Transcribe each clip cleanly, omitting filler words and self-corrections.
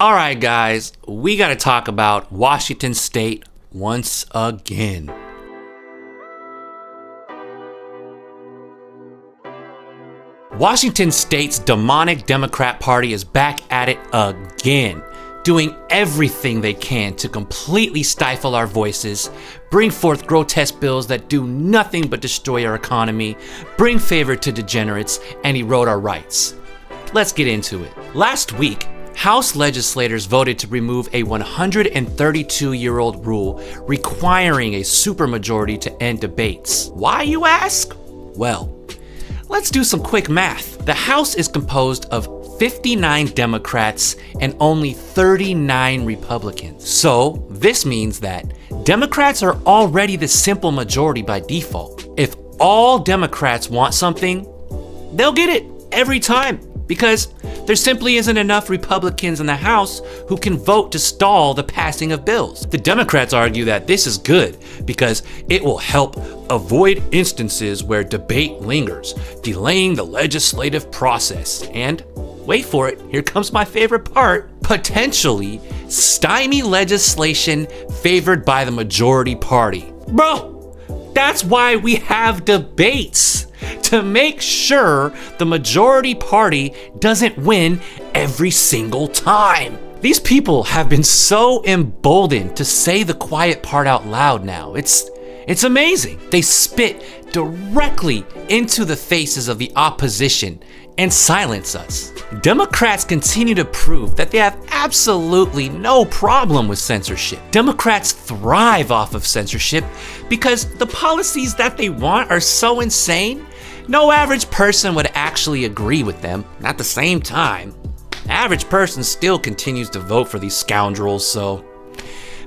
All right, guys, we got to talk about Washington State once again. Washington State's demonic Democrat Party is back at it again, doing everything they can to completely stifle our voices, bring forth grotesque bills that do nothing but destroy our economy, bring favor to degenerates, and erode our rights. Let's get into it. Last week, House legislators voted to remove a 132-year-old rule requiring a supermajority to end debates. Why, you ask? Well, let's do some quick math. The House is composed of 59 Democrats and only 39 Republicans. So this means that Democrats are already the simple majority by default. If all Democrats want something, they'll get it every time, because there simply isn't enough Republicans in the House who can vote to stall the passing of bills. The Democrats argue that this is good because it will help avoid instances where debate lingers, delaying the legislative process, and, wait for it, here comes my favorite part, potentially stymie legislation favored by the majority party. Bro, that's why we have debates, to make sure the majority party doesn't win every single time. These people have been so emboldened to say the quiet part out loud now. It's amazing. They spit directly into the faces of the opposition and silence us. Democrats continue to prove that they have absolutely no problem with censorship. Democrats thrive off of censorship because the policies that they want are so insane, no average person would actually agree with them. At the same time, the average person still continues to vote for these scoundrels, so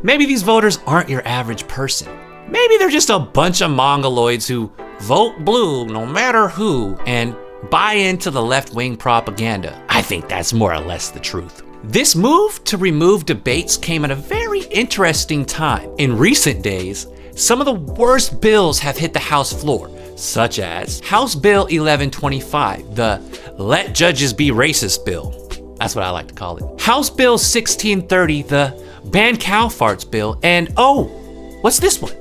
maybe these voters aren't your average person. Maybe they're just a bunch of mongoloids who vote blue no matter who and buy into the left-wing propaganda. I think that's more or less the truth. This move to remove debates came at a very interesting time. In recent days, some of the worst bills have hit the House floor, such as House Bill 1125, the Let Judges Be Racist bill. That's what I like to call it. House Bill 1630, the Ban Cow Farts bill, and oh, what's this one?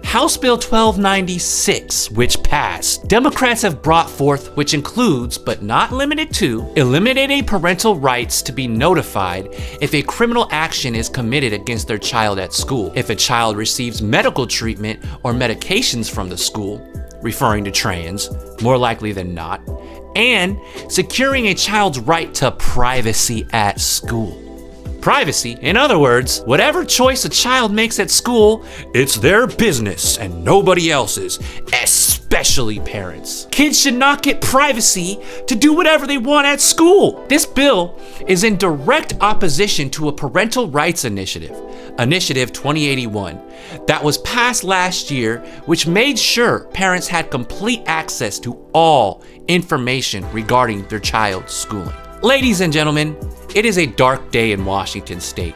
House Bill 1296, which passed. Democrats have brought forth, which includes, but not limited to, eliminating parental rights to be notified if a criminal action is committed against their child at school, if a child receives medical treatment or medications from the school, referring to trans, more likely than not, and securing a child's right to privacy at school. Privacy, in other words, whatever choice a child makes at school, it's their business and nobody else's, especially parents. Kids should not get privacy to do whatever they want at school. This bill is in direct opposition to a parental rights initiative, Initiative 2081, that was passed last year, which made sure parents had complete access to all information regarding their child's schooling. Ladies and gentlemen, it is a dark day in Washington State.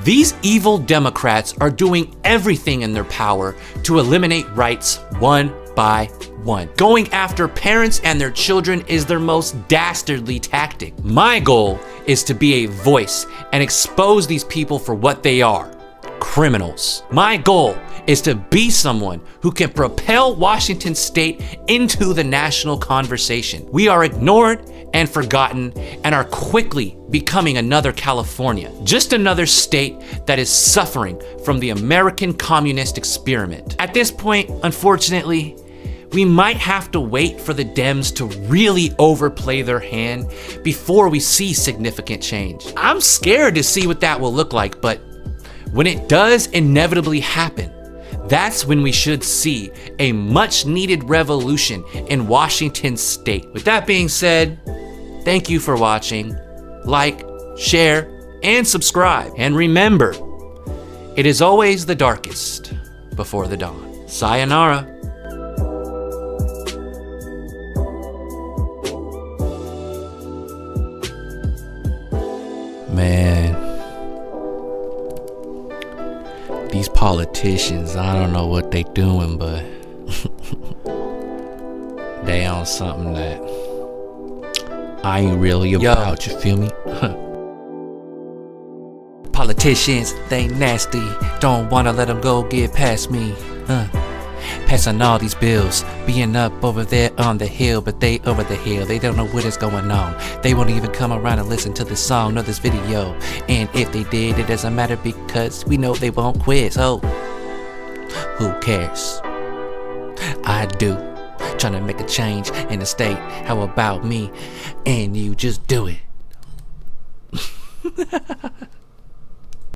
These evil Democrats are doing everything in their power to eliminate rights one by one. Going after parents and their children is their most dastardly tactic. My goal is to be a voice and expose these people for what they are: criminals. My goal is to be someone who can propel Washington State into the national conversation. We are ignored and forgotten and are quickly becoming another California, just another state that is suffering from the American communist experiment. At this point, unfortunately, we might have to wait for the Dems to really overplay their hand before we see significant change. I'm scared to see what that will look like, but when it does inevitably happen, that's when we should see a much needed revolution in Washington State. With that being said, thank you for watching. Like, share, and subscribe. And remember, it is always the darkest before the dawn. Sayonara. Man, these politicians, I don't know what they doing, but they on something that I ain't really about, you feel me? Politicians, they nasty. Don't wanna let them go get past me. Passing all these bills, being up over there on the hill, but they over the hill, they don't know what is going on. They won't even come around and listen to this song or this video. And if they did, it doesn't matter because we know they won't quit. So, who cares? I do. Trying to make a change in the state. How about me and you just do it?